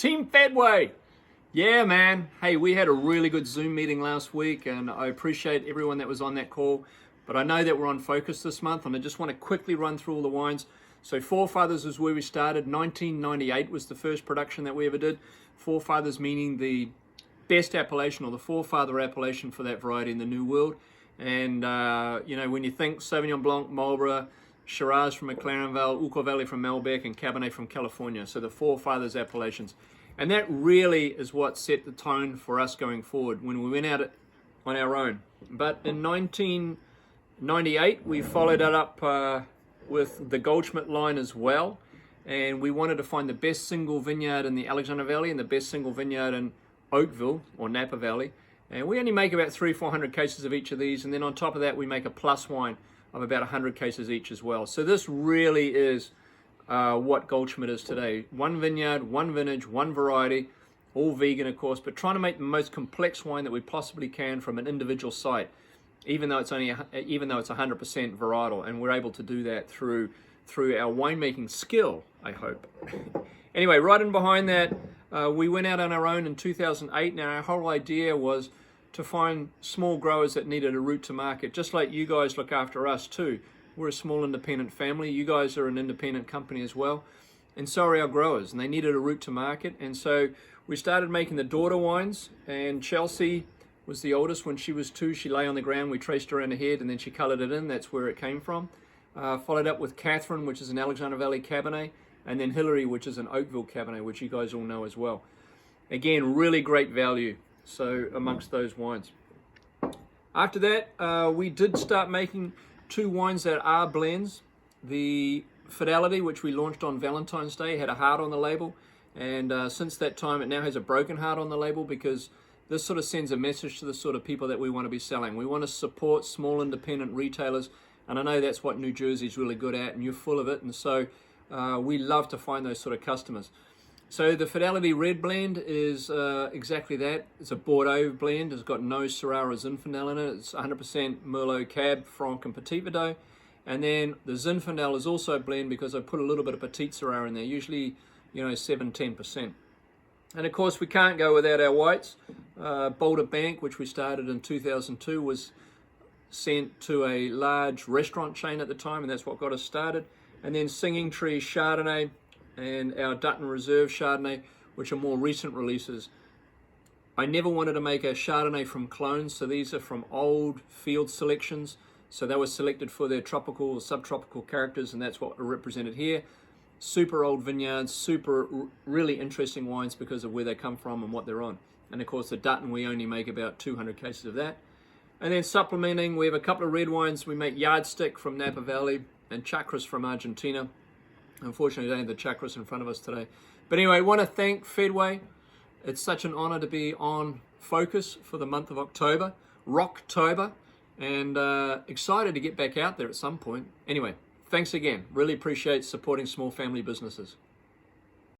Team Fedway. Yeah, man. Hey, we had a really good Zoom meeting last week, and I appreciate everyone that was on that call. But I know that we're on focus this month, and I just want to quickly run through all the wines. So Forefathers is where we started. 1998 was the first production that we ever did. Forefathers meaning the best appellation or the forefather appellation for that variety in the New World. And, when you think Sauvignon Blanc, Marlborough, Shiraz from McLaren Vale, Uco Valley from Malbec, and Cabernet from California. So the Forefathers appellations. And that really is what set the tone for us going forward when we went out on our own. But in 1998, we followed it up with the Goldschmidt line as well. And we wanted to find the best single vineyard in the Alexander Valley and the best single vineyard in Oakville or Napa Valley. And we only make about 300-400 cases of each of these. And then on top of that, we make a plus wine of about 100 cases each as well. So this really is what Goldschmidt is today. One vineyard, one vintage, one variety, all vegan of course, but trying to make the most complex wine that we possibly can from an individual site, even though it's 100% varietal, and we're able to do that through our winemaking skill, I hope. Anyway, right in behind that, we went out on our own in 2008. Now our whole idea was to find small growers that needed a route to market, just like you guys look after us too. We're a small independent family. You guys are an independent company as well. And so are our growers, and they needed a route to market. And so we started making the daughter wines, and Chelsea was the oldest. When she was 2, she lay on the ground. We traced her around the head, and then she colored it in. That's where it came from. Followed up with Catherine, which is an Alexander Valley Cabernet, and then Hillary, which is an Oakville Cabernet, which you guys all know as well. Again, really great value. So amongst those wines. After that, we did start making 2 wines that are blends. The Fidelity, which we launched on Valentine's Day, had a heart on the label. And since that time, it now has a broken heart on the label, because this sort of sends a message to the sort of people that we want to be selling. We want to support small independent retailers. And I know that's what New Jersey's really good at, and you're full of it. And so we love to find those sort of customers. So the Fidelity Red Blend is exactly that. It's a Bordeaux blend. It's got no Syrah or Zinfandel in it. It's 100% Merlot, Cab, Franc, and Petit Verdot. And then the Zinfandel is also a blend because I put a little bit of Petit Syrah in there, usually 7-10%. And of course we can't go without our whites. Boulder Bank, which we started in 2002, was sent to a large restaurant chain at the time, and that's what got us started. And then Singing Tree Chardonnay and our Dutton Reserve Chardonnay, which are more recent releases. I never wanted to make a Chardonnay from clones, so these are from old field selections. So they were selected for their tropical or subtropical characters, and that's what are represented here. Super old vineyards, really interesting wines because of where they come from and what they're on. And of course the Dutton, we only make about 200 cases of that. And then supplementing, we have a couple of red wines. We make Yardstick from Napa Valley and Chacras from Argentina. Unfortunately, we don't have the Chacras in front of us today. But anyway, I want to thank Fedway. It's such an honor to be on focus for the month of October, Roctober, and excited to get back out there at some point. Anyway, thanks again. Really appreciate supporting small family businesses.